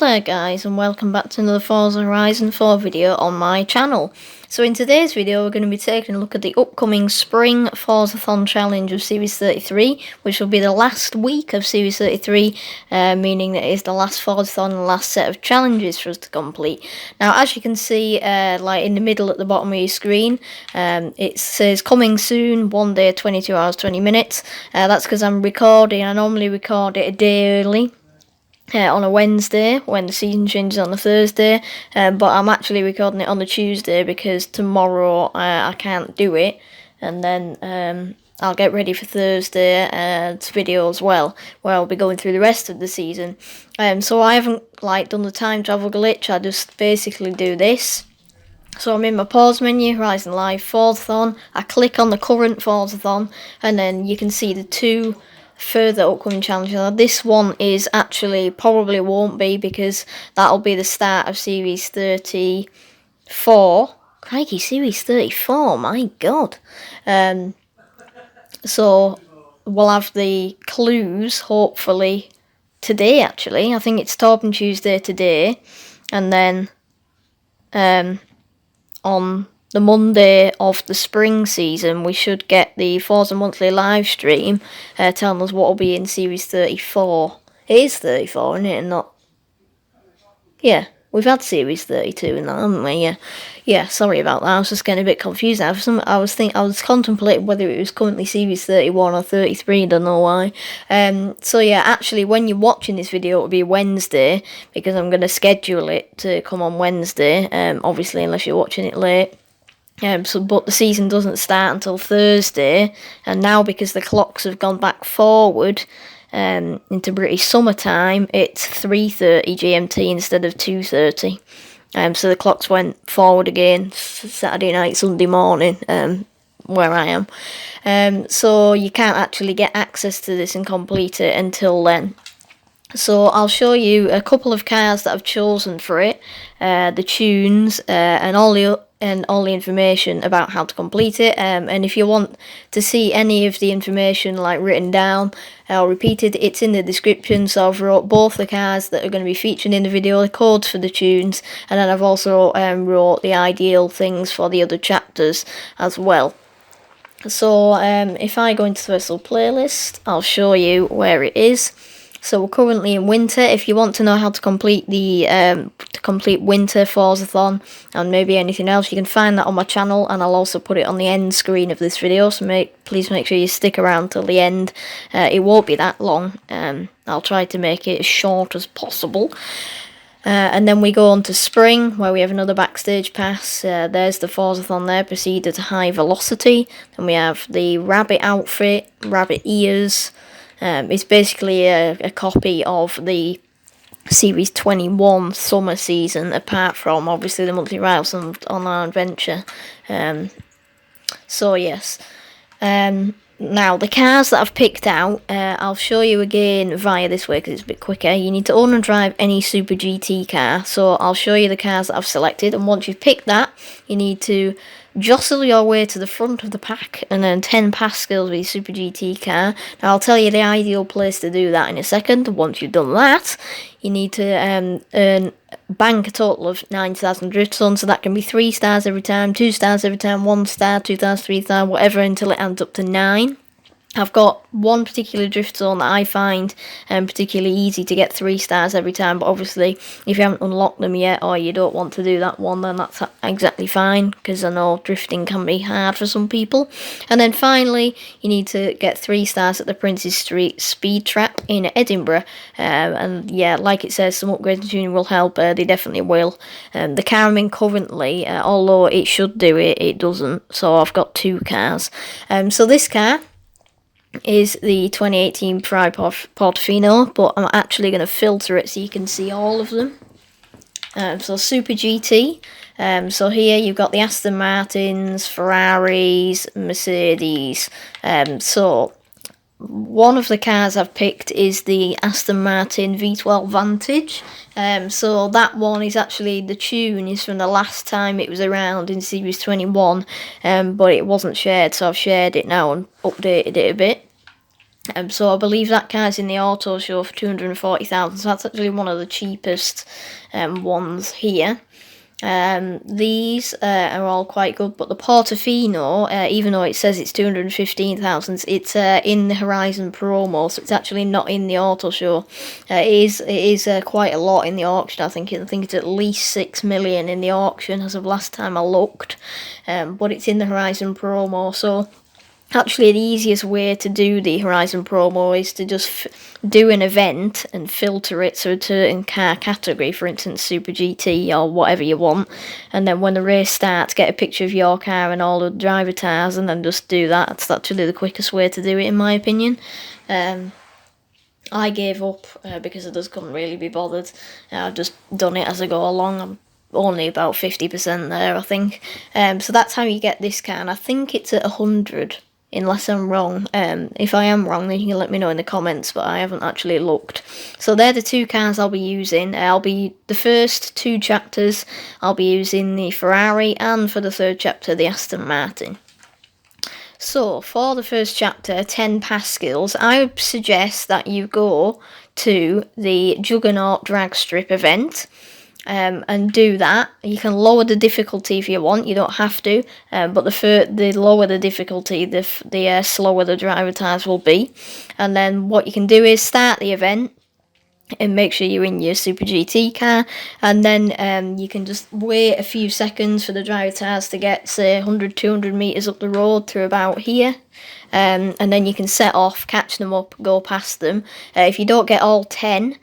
there guys, and welcome back to another Forza Horizon 4 video on my channel. So in today's video we're going to be taking a look at the upcoming Spring Forzathon challenge of Series 33, which will be the last week of Series 33, meaning that it is the last Forzathon and the last set of challenges for us to complete. Now as you can see, like in the middle at the bottom of your screen, it says coming soon, 1 day, 22 hours, 20 minutes. That's because I'm recording. I normally record it a day early. On a Wednesday when the season changes on a Thursday, but I'm actually recording it on a Tuesday because tomorrow I can't do it, and then I'll get ready for Thursday's video as well, where I'll be going through the rest of the season. So I haven't done the time travel glitch. I just basically do this. So I'm in my pause menu, Horizon Live Forzathon. I click on the current Forzathon, and then you can see the two further upcoming challenges. Now, this one is actually probably won't be, because that'll be the start of Series 34. Crikey, Series 34, my god. So we'll have the clues hopefully today. Actually, I think it's Torpen Tuesday today, and then on the Monday of the spring season, we should get the Forza Monthly live stream telling us what will be in Series 34. It is 34, isn't it? And not... Yeah, we've had Series 32 in that, haven't we? Yeah, sorry about that. I was just getting a bit confused now. I was contemplating whether it was currently Series 31 or 33, I don't know why. So yeah, actually, when you're watching this video, it'll be Wednesday, because I'm going to schedule it to come on Wednesday, obviously, unless you're watching it late. But the season doesn't start until Thursday, and now because the clocks have gone back forward into British summertime, it's 3:30 GMT instead of 2:30. So the clocks went forward again Saturday night, Sunday morning, where I am. So you can't actually get access to this and complete it until then. So I'll show you a couple of cars that I've chosen for it, the tunes, and all the information about how to complete it. And if you want to see any of the information written down or repeated, it's in the description. So I've wrote both the cars that are going to be featured in the video, the codes for the tunes, and then I've also wrote the ideal things for the other chapters as well. So if I go into the Vessel playlist, I'll show you where it is. So we're currently in winter. If you want to know how to complete the winter Forzathon and maybe anything else, you can find that on my channel, and I'll also put it on the end screen of this video. So please make sure you stick around till the end. It won't be that long. I'll try to make it as short as possible. And then we go on to spring, where we have another backstage pass. There's the Forzathon there, proceed at a high velocity. Then we have the rabbit outfit, rabbit ears. It's basically a copy of the Series 21 summer season, apart from obviously the monthly routes on our adventure. So yes. Now the cars that I've picked out, I'll show you again via this way because it's a bit quicker. You need to own and drive any Super GT car. So I'll show you the cars that I've selected, and once you've picked that, you need to jostle your way to the front of the pack and then 10 pass skills with your Super GT car. Now I'll tell you the ideal place to do that in a second. Once you've done that, you need to bank a total of 9,000 drift zones, so that can be 3 stars every time, 2 stars every time, 1 star, 2 stars, 3 stars, whatever, until it adds up to 9. I've got one particular drift zone that I find particularly easy to get 3 stars every time, but obviously if you haven't unlocked them yet or you don't want to do that one, then that's exactly fine, because I know drifting can be hard for some people. And then finally, you need to get 3 stars at the Princes Street speed trap in Edinburgh. And yeah, like it says, some upgrades and tuning will help. They definitely will. The car I'm in currently, although it should do it, it doesn't. So I've got 2 cars. So this car is the 2018 Ferrari Portofino, but I'm actually going to filter it so you can see all of them. So Super GT. So here you've got the Aston Martins, Ferraris, Mercedes. So one of the cars I've picked is the Aston Martin V12 Vantage. So that one is actually, the tune is from the last time it was around in Series 21, but it wasn't shared, so I've shared it now and updated it a bit. So I believe that car's in the auto show for 240,000. So that's actually one of the cheapest ones here. These are all quite good, but the Portofino, even though it says it's 215,000, it's in the Horizon promo, so it's actually not in the auto show. It is quite a lot in the auction. I think it's at least 6 million in the auction as of last time I looked, but it's in the Horizon promo. So actually, the easiest way to do the Horizon promo is to just do an event and filter it to a certain car category, for instance, Super GT or whatever you want. And then when the race starts, get a picture of your car and all the driver tires, and then just do that. That's actually the quickest way to do it, in my opinion. I gave up because I just couldn't really be bothered. I've just done it as I go along. I'm only about 50% there, I think. So that's how you get this car, and I think it's at 100. Unless I'm wrong. If I am wrong, then you can let me know in the comments, but I haven't actually looked. So they're the two cars I'll be using. The first two chapters, I'll be using the Ferrari, and for the third chapter, the Aston Martin. So, for the first chapter, 10 pass skills, I would suggest that you go to the Juggernaut drag strip event. And do that. You can lower the difficulty if you want. You don't have to, but the lower the difficulty, the slower the driver tires will be. And then what you can do is start the event and make sure you're in your Super GT car, and then you can just wait a few seconds for the driver tires to get, say, 100-200 metres up the road to about here. And then you can set off, catch them up, go past them. If you don't get all 10,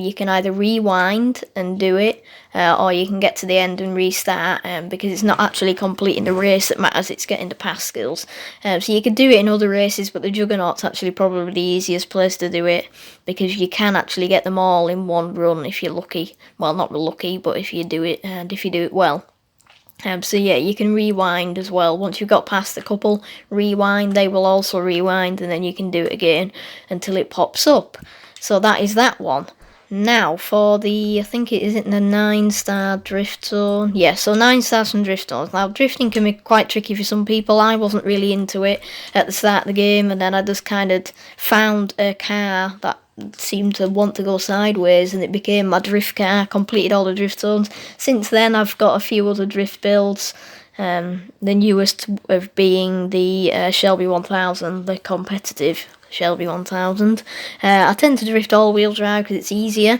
you can either rewind and do it, or you can get to the end and restart, because it's not actually completing the race that matters, it's getting the pass skills. So you could do it in other races, but the Juggernaut's actually probably the easiest place to do it, because you can actually get them all in one run if you're lucky. Well, not lucky, but if you do it, and if you do it well. So yeah, you can rewind as well. Once you've got past a couple, rewind, they will also rewind, and then you can do it again until it pops up. So that is that one. Now, for I think it isn't the 9-star drift zone. Yeah, so 9 stars from drift zones. Now, drifting can be quite tricky for some people. I wasn't really into it at the start of the game, and then I just kind of found a car that seemed to want to go sideways, and it became my drift car, completed all the drift zones. Since then, I've got a few other drift builds, the newest of being the Shelby 1000, the competitive Shelby 1000. I tend to drift all-wheel drive because it's easier,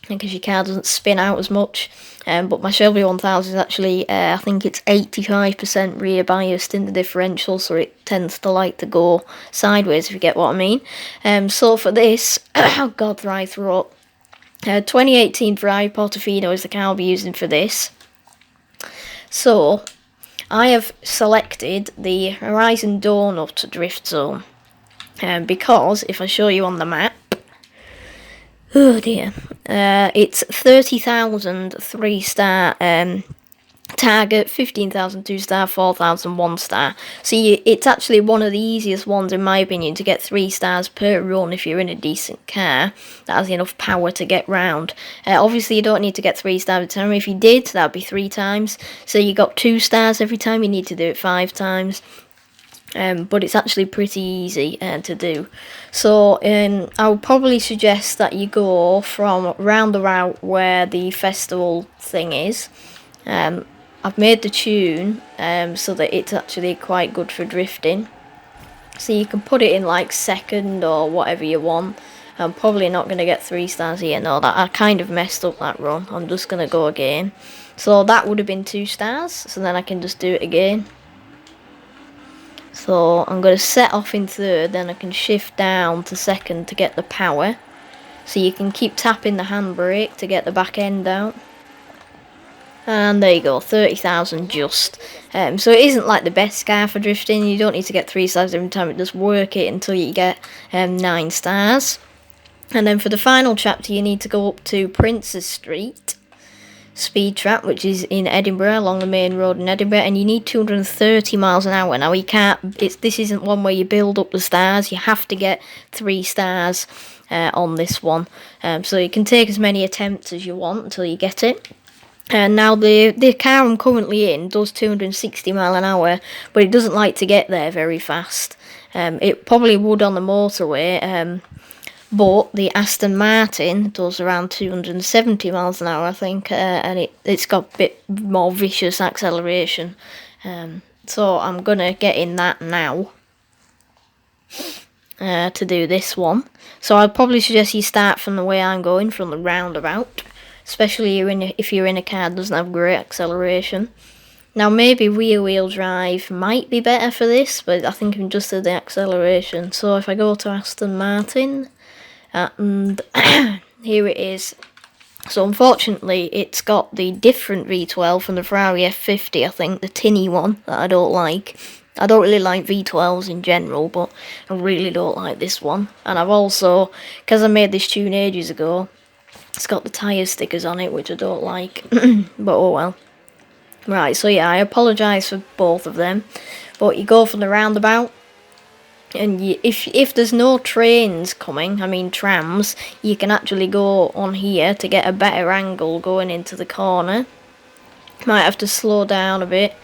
because your car doesn't spin out as much. But my Shelby 1000 is actually, I think it's 85% rear biased in the differential, so it tends to like to go sideways, if you get what I mean. So for this, oh god, dry throat. 2018 Ferrari Portofino is the car I'll be using for this. So, I have selected the Horizon Doughnut drift zone. Because, if I show you on the map, oh dear, it's 30,000 3-star target, 15,000 2-star, 4,000 1-star. So it's actually one of the easiest ones, in my opinion, to get 3 stars per run if you're in a decent car that has enough power to get round. Obviously, you don't need to get 3 stars every time. If you did, that would be 3 times. So you got 2 stars every time. You need to do it 5 times. But it's actually pretty easy to do. So I would probably suggest that you go from roundabout where the festival thing is. I've made the tune so that it's actually quite good for drifting. So you can put it in like second or whatever you want. I'm probably not going to get 3 stars here. No, that I kind of messed up that run. I'm just going to go again. So that would have been 2 stars. So then I can just do it again. So I'm going to set off in third, then I can shift down to second to get the power. So you can keep tapping the handbrake to get the back end out. And there you go, 30,000 just. So it isn't like the best car for drifting. You don't need to get 3 stars every time. It just work it until you get 9 stars. And then for the final chapter, you need to go up to Princes Street speed trap, which is in Edinburgh, along the main road in Edinburgh, and you need 230 miles an hour. Now, you can't. This isn't one where you build up the stars. You have to get 3 stars on this one. So you can take as many attempts as you want until you get it. And now the car I'm currently in does 260 mile an hour, but it doesn't like to get there very fast. It probably would on the motorway, but the Aston Martin does around 270 miles an hour, I think, and it's got a bit more vicious acceleration. So I'm going to get in that now to do this one. So I'd probably suggest you start from the way I'm going, from the roundabout, especially if you're in a car that doesn't have great acceleration. Now maybe rear wheel drive might be better for this, but I think I'm just at the acceleration. So if I go to Aston Martin, and here it is. So unfortunately it's got the different V12 from the Ferrari F50, I think, the tinny one that I don't like. I don't really like V12s in general, but I really don't like this one. And I've also, because I made this tune ages ago, it's got the tyre stickers on it, which I don't like, but oh well. Right, so yeah, I apologise for both of them, but you go from the roundabout, and if there's no trains coming, I mean trams, you can actually go on here to get a better angle going into the corner. Might have to slow down a bit,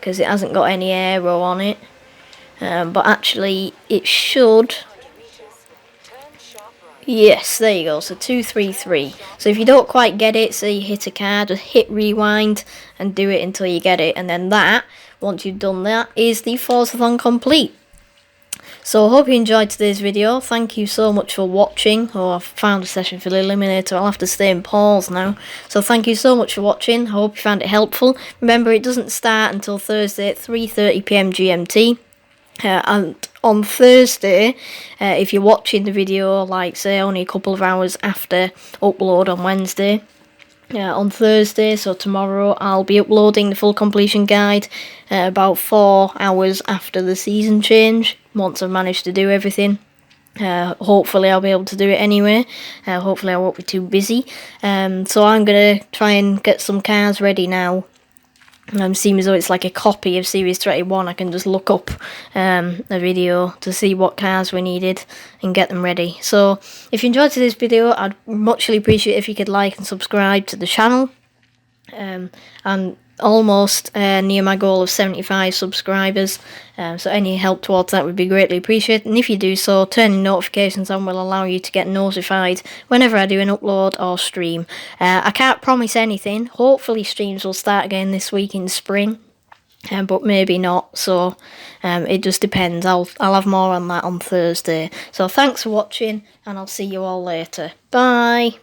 because it hasn't got any aero on it, but actually it should. Yes, there you go, so 233. So if you don't quite get it, so you hit a car, just hit rewind and do it until you get it, and then that, once you've done that, is the Forzathon complete. So I hope you enjoyed today's video. Thank you so much for watching. Oh, I've found a session for the Eliminator. I'll have to stay in pause now. So thank you so much for watching. I hope you found it helpful. Remember, it doesn't start until Thursday at 3:30 PM GMT. And on Thursday, if you're watching the video, like say only a couple of hours after upload on Wednesday, on Thursday, so tomorrow, I'll be uploading the full completion guide about 4 hours after the season change, once I've managed to do everything. Hopefully I'll be able to do it anyway. Hopefully I won't be too busy. So I'm going to try and get some cars ready now. Seeing as though it's like a copy of Series 21, I can just look up a video to see what cars we needed and get them ready. So if you enjoyed today's video, I'd muchly appreciate if you could like and subscribe to the channel. And almost near my goal of 75 subscribers, so any help towards that would be greatly appreciated, and if you do so, turning notifications on will allow you to get notified whenever I do an upload or stream. I can't promise anything. Hopefully streams will start again this week in spring, but maybe not, so it just depends. I'll have more on that on Thursday. So thanks for watching, and I'll see you all later. Bye!